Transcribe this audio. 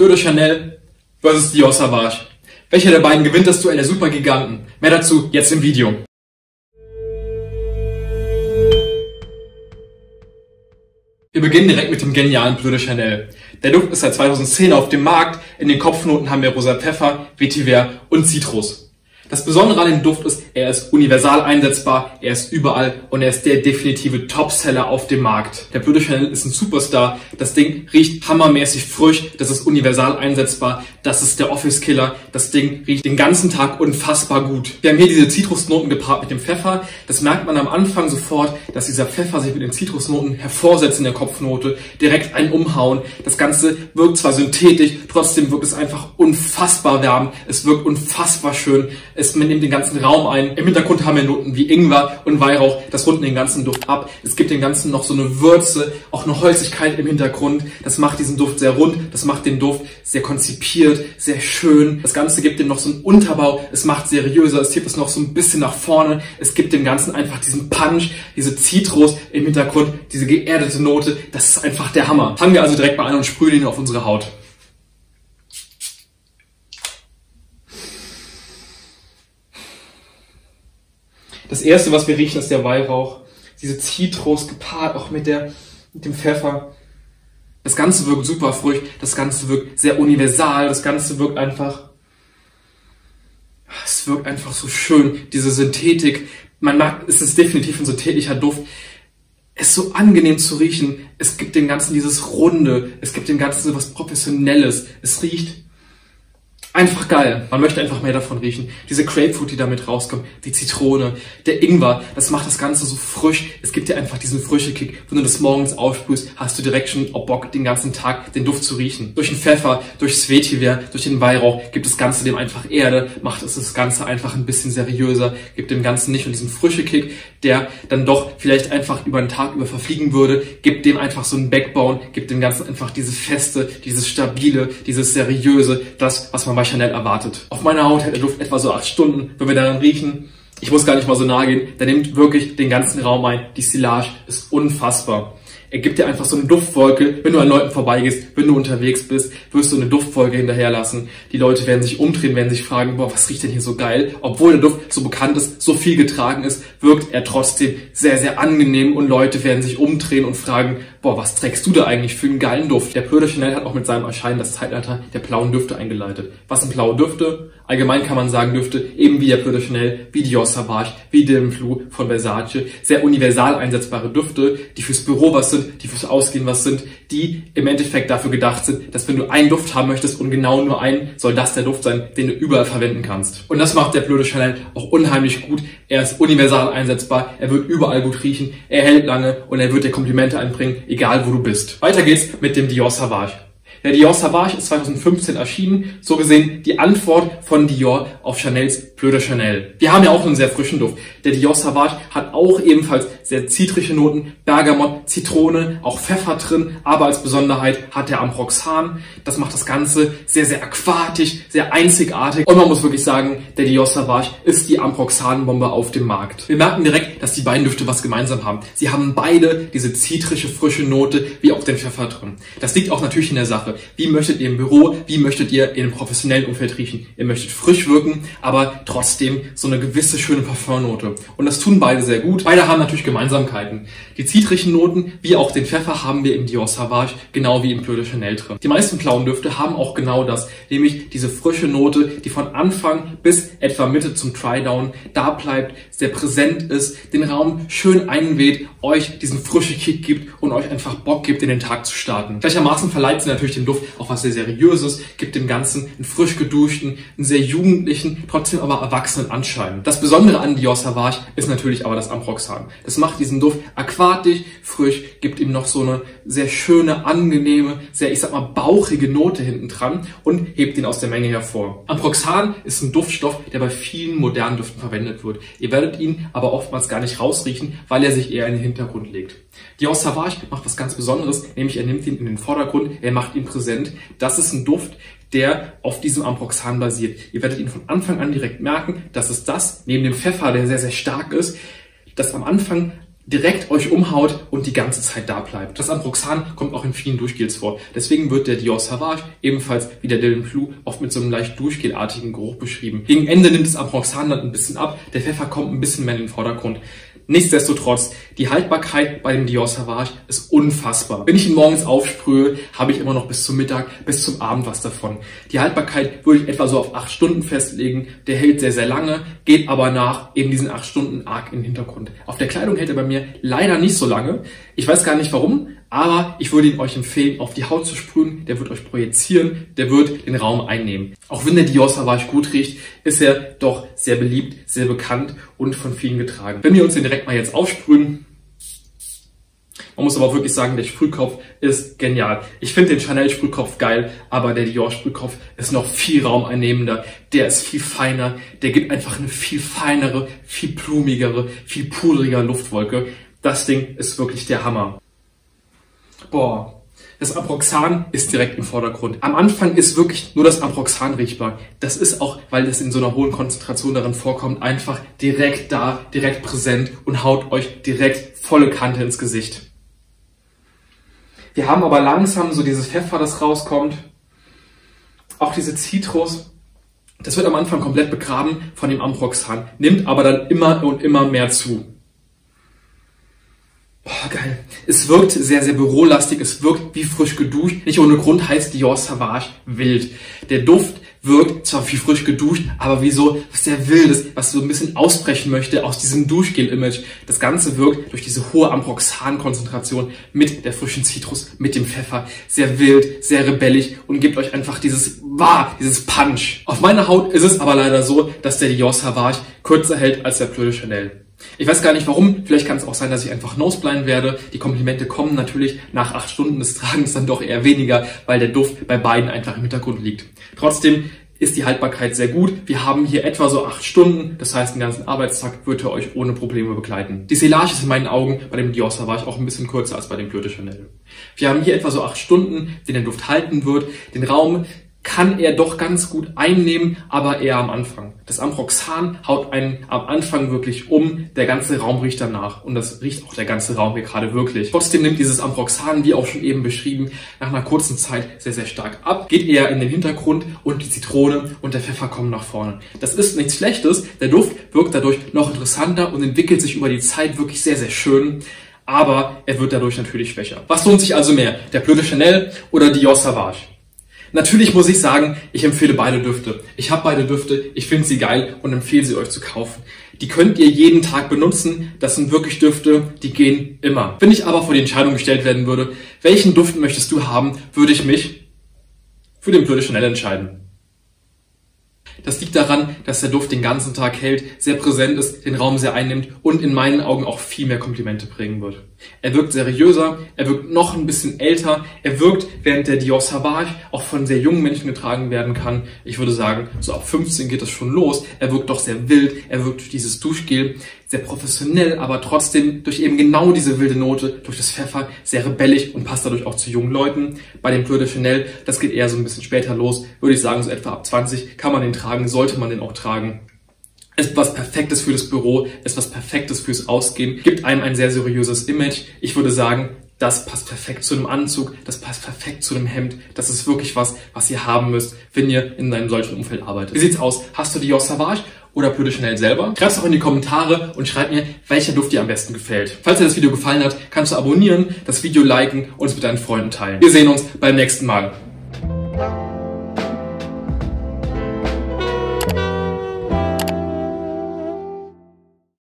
Bleu de Chanel versus Dior Sauvage. Welcher der beiden gewinnt das Duell der Supergiganten? Mehr dazu jetzt im Video. Wir beginnen direkt mit dem genialen Bleu de Chanel. Der Duft ist seit 2010 auf dem Markt. In den Kopfnoten haben wir rosa Pfeffer, Vetiver und Zitrus. Das Besondere an dem Duft ist, er ist universal einsetzbar, er ist überall und er ist der definitive Topseller auf dem Markt. Der Bleu de Chanel ist ein Superstar. Das Ding riecht hammermäßig frisch, das ist universal einsetzbar, das ist der Office-Killer. Das Ding riecht den ganzen Tag unfassbar gut. Wir haben hier diese Zitrusnoten gepaart mit dem Pfeffer. Das merkt man am Anfang sofort, dass dieser Pfeffer sich mit den Zitrusnoten hervorsetzt in der Kopfnote, direkt einen umhauen. Das Ganze wirkt zwar synthetisch, trotzdem wirkt es einfach unfassbar wärmend. Es wirkt unfassbar schön. Man nimmt den ganzen Raum ein. Im Hintergrund haben wir Noten wie Ingwer und Weihrauch. Das runden den ganzen Duft ab. Es gibt dem Ganzen noch so eine Würze, auch eine Holzigkeit im Hintergrund. Das macht diesen Duft sehr rund. Das macht den Duft sehr konzipiert, sehr schön. Das Ganze gibt dem noch so einen Unterbau. Es macht seriöser. Es hebt es noch so ein bisschen nach vorne. Es gibt dem Ganzen einfach diesen Punch, diese Zitrus im Hintergrund, diese geerdete Note. Das ist einfach der Hammer. Fangen wir also direkt mal an und sprühen ihn auf unsere Haut. Das erste, was wir riechen, ist der Weihrauch. Diese Zitrus gepaart auch mit dem Pfeffer. Das Ganze wirkt super frisch. Das Ganze wirkt sehr universal. Das Ganze wirkt einfach, es wirkt einfach so schön. Diese Synthetik. Man merkt, es ist definitiv ein synthetischer Duft. Es ist so angenehm zu riechen. Es gibt dem Ganzen dieses Runde. Es gibt dem Ganzen so was Professionelles. Es riecht einfach geil. Man möchte einfach mehr davon riechen. Diese Grapefruit, die damit rauskommt, die Zitrone, der Ingwer, das macht das Ganze so frisch. Es gibt dir einfach diesen frischen Kick. Wenn du das morgens aufsprühst, hast du direkt schon Bock, den ganzen Tag den Duft zu riechen. Durch den Pfeffer, durchs Vetiver, durch den Weihrauch gibt das Ganze dem einfach Erde, macht es das Ganze einfach ein bisschen seriöser, gibt dem Ganzen nicht nur diesen frischen Kick, der dann doch vielleicht einfach über den Tag über verfliegen würde, gibt dem einfach so einen Backbone, gibt dem Ganzen einfach diese Feste, dieses Stabile, dieses Seriöse, das, was man bei Chanel erwartet. Auf meiner Haut hält der Duft etwa so 8 Stunden, wenn wir daran riechen. Ich muss gar nicht mal so nahe gehen. Der nimmt wirklich den ganzen Raum ein. Die Silage ist unfassbar. Er gibt dir einfach so eine Duftwolke. Wenn du an Leuten vorbeigehst, wenn du unterwegs bist, wirst du eine Duftwolke hinterherlassen. Die Leute werden sich umdrehen, werden sich fragen, boah, was riecht denn hier so geil? Obwohl der Duft so bekannt ist, so viel getragen ist, wirkt er trotzdem sehr, sehr angenehm und Leute werden sich umdrehen und fragen, boah, was trägst du da eigentlich für einen geilen Duft? Der Bleu de Chanel hat auch mit seinem Erscheinen das Zeitalter der blauen Düfte eingeleitet. Was sind blaue Düfte? Allgemein kann man sagen Düfte, eben wie der Bleu de Chanel, wie Dior Sauvage, wie Dem Flou von Versace. Sehr universal einsetzbare Düfte, die fürs Büro was sind, die fürs Ausgehen was sind, die im Endeffekt dafür gedacht sind, dass wenn du einen Duft haben möchtest und genau nur einen, soll das der Duft sein, den du überall verwenden kannst. Und das macht der Bleu de Chanel auch unheimlich gut. Er ist universal einsetzbar, er wird überall gut riechen, er hält lange und er wird dir Komplimente einbringen, egal wo du bist. Weiter geht's mit dem Dior Sauvage. Der Dior Sauvage ist 2015 erschienen, so gesehen die Antwort von Dior auf Chanels Bleu de Chanel. Wir haben ja auch einen sehr frischen Duft. Der Dior Sauvage hat auch ebenfalls sehr zitrische Noten, Bergamot, Zitrone, auch Pfeffer drin, aber als Besonderheit hat er Ambroxan. Das macht das Ganze sehr, sehr aquatisch, sehr einzigartig und man muss wirklich sagen, der Dior Sauvage ist die Ambroxan-Bombe auf dem Markt. Wir merken direkt, dass die beiden Düfte was gemeinsam haben. Sie haben beide diese zitrische, frische Note, wie auch den Pfeffer drin. Das liegt auch natürlich in der Sache. Wie möchtet ihr im Büro, wie möchtet ihr in einem professionellen Umfeld riechen? Ihr möchtet frisch wirken, aber trotzdem so eine gewisse schöne Parfumnote. Und das tun beide sehr gut. Beide haben natürlich Gemeinsamkeiten. Die zitrischen Noten, wie auch den Pfeffer, haben wir im Dior Sauvage, genau wie im Bleu de Chanel drin. Die meisten blauen Düfte haben auch genau das, nämlich diese frische Note, die von Anfang bis etwa Mitte zum Dry-Down da bleibt, sehr präsent ist, den Raum schön einweht, euch diesen frischen Kick gibt und euch einfach Bock gibt, in den Tag zu starten. Gleichermaßen verleiht sie natürlich dem Duft auch was sehr Seriöses, gibt dem Ganzen einen frisch geduschten, einen sehr jugendlichen, trotzdem aber erwachsenen Anschein. Das Besondere an Dior Sauvage ist natürlich aber das Ambroxan. Das macht diesen Duft aquatisch, frisch, gibt ihm noch so eine sehr schöne, angenehme, sehr, ich sag mal, bauchige Note hinten dran und hebt ihn aus der Menge hervor. Ambroxan ist ein Duftstoff, der bei vielen modernen Düften verwendet wird. Ihr werdet ihn aber oftmals gar nicht rausriechen, weil er sich eher in den Hintergrund legt. Dior Sauvage macht was ganz Besonderes, nämlich er nimmt ihn in den Vordergrund, er macht ihn präsent. Das ist ein Duft, der auf diesem Ambroxan basiert. Ihr werdet ihn von Anfang an direkt merken, dass es das, neben dem Pfeffer, der sehr, sehr stark ist, das am Anfang direkt euch umhaut und die ganze Zeit da bleibt. Das Ambroxan kommt auch in vielen Duschgels vor. Deswegen wird der Dior Sauvage ebenfalls wie der Dylan Blue oft mit so einem leicht duschgelartigen Geruch beschrieben. Gegen Ende nimmt das Ambroxan dann ein bisschen ab, der Pfeffer kommt ein bisschen mehr in den Vordergrund. Nichtsdestotrotz, die Haltbarkeit bei dem Dior Sauvage ist unfassbar. Wenn ich ihn morgens aufsprühe, habe ich immer noch bis zum Mittag, bis zum Abend was davon. Die Haltbarkeit würde ich etwa so auf 8 Stunden festlegen. Der hält sehr, sehr lange, geht aber nach eben diesen 8 Stunden arg in den Hintergrund. Auf der Kleidung hält er bei mir leider nicht so lange. Ich weiß gar nicht warum, aber ich würde ihn euch empfehlen, auf die Haut zu sprühen. Der wird euch projizieren, der wird den Raum einnehmen. Auch wenn der Dior Sauvage gut riecht, ist er doch sehr beliebt, sehr bekannt und von vielen getragen. Wenn wir uns den direkt mal jetzt aufsprühen, man muss aber auch wirklich sagen, der Sprühkopf ist genial. Ich finde den Chanel Sprühkopf geil, aber der Dior Sprühkopf ist noch viel raumeinnehmender. Der ist viel feiner, der gibt einfach eine viel feinere, viel blumigere, viel pudrigere Luftwolke. Das Ding ist wirklich der Hammer. Boah, das Ambroxan ist direkt im Vordergrund. Am Anfang ist wirklich nur das Ambroxan riechbar. Das ist auch, weil das in so einer hohen Konzentration darin vorkommt, einfach direkt da, direkt präsent und haut euch direkt volle Kante ins Gesicht. Wir haben aber langsam so dieses Pfeffer, das rauskommt. Auch diese Zitrus. Das wird am Anfang komplett begraben von dem Ambroxan, nimmt aber dann immer und immer mehr zu. Oh, geil. Es wirkt sehr, sehr bürolastig. Es wirkt wie frisch geduscht. Nicht ohne Grund heißt Dior Sauvage wild. Der Duft wirkt zwar wie frisch geduscht, aber wie so was sehr Wildes, was so ein bisschen ausbrechen möchte aus diesem Duschgel-Image. Das Ganze wirkt durch diese hohe Ambroxan-Konzentration mit der frischen Zitrus, mit dem Pfeffer sehr wild, sehr rebellisch und gibt euch einfach dieses Punch. Auf meiner Haut ist es aber leider so, dass der Dior Sauvage kürzer hält als der Bleu de Chanel. Ich weiß gar nicht warum, vielleicht kann es auch sein, dass ich einfach noseblind werde. Die Komplimente kommen natürlich nach 8 Stunden des Tragens dann doch eher weniger, weil der Duft bei beiden einfach im Hintergrund liegt. Trotzdem ist die Haltbarkeit sehr gut. Wir haben hier etwa so 8 Stunden, das heißt, den ganzen Arbeitstag wird er euch ohne Probleme begleiten. Die Silage ist in meinen Augen bei dem Dior Sauvage auch ein bisschen kürzer als bei dem Bleu de Chanel. Wir haben hier etwa so 8 Stunden, den der Duft halten wird. Den Raum kann er doch ganz gut einnehmen, aber eher am Anfang. Das Ambroxan haut einen am Anfang wirklich um, der ganze Raum riecht danach und das riecht auch der ganze Raum hier gerade wirklich. Trotzdem nimmt dieses Ambroxan, wie auch schon eben beschrieben, nach einer kurzen Zeit sehr, sehr stark ab, geht eher in den Hintergrund und die Zitrone und der Pfeffer kommen nach vorne. Das ist nichts Schlechtes, der Duft wirkt dadurch noch interessanter und entwickelt sich über die Zeit wirklich sehr, sehr schön, aber er wird dadurch natürlich schwächer. Was lohnt sich also mehr, der Bleu de Chanel oder Dior Sauvage? Natürlich muss ich sagen, ich empfehle beide Düfte. Ich habe beide Düfte, ich finde sie geil und empfehle sie euch zu kaufen. Die könnt ihr jeden Tag benutzen, das sind wirklich Düfte, die gehen immer. Wenn ich aber vor die Entscheidung gestellt werden würde, welchen Duft möchtest du haben, würde ich mich für den Bleu de Chanel entscheiden. Das liegt daran, dass der Duft den ganzen Tag hält, sehr präsent ist, den Raum sehr einnimmt und in meinen Augen auch viel mehr Komplimente bringen wird. Er wirkt seriöser, er wirkt noch ein bisschen älter, er wirkt, während der Dior Sauvage auch von sehr jungen Menschen getragen werden kann. Ich würde sagen, so ab 15 geht das schon los. Er wirkt doch sehr wild, er wirkt durch dieses Duschgel sehr professionell, aber trotzdem durch eben genau diese wilde Note, durch das Pfeffer, sehr rebellisch und passt dadurch auch zu jungen Leuten. Bei dem Bleu de Chanel, das geht eher so ein bisschen später los, würde ich sagen, so etwa ab 20 kann man den tragen, sollte man den auch tragen. Ist was Perfektes für das Büro, ist was Perfektes fürs Ausgehen, gibt einem ein sehr seriöses Image. Ich würde sagen, das passt perfekt zu einem Anzug, das passt perfekt zu einem Hemd. Das ist wirklich was ihr haben müsst, wenn ihr in einem solchen Umfeld arbeitet. Wie sieht's aus? Hast du Dior Sauvage oder Bleu de Chanel selber? Schreib's doch in die Kommentare und schreib mir, welcher Duft dir am besten gefällt. Falls dir das Video gefallen hat, kannst du abonnieren, das Video liken und es mit deinen Freunden teilen. Wir sehen uns beim nächsten Mal.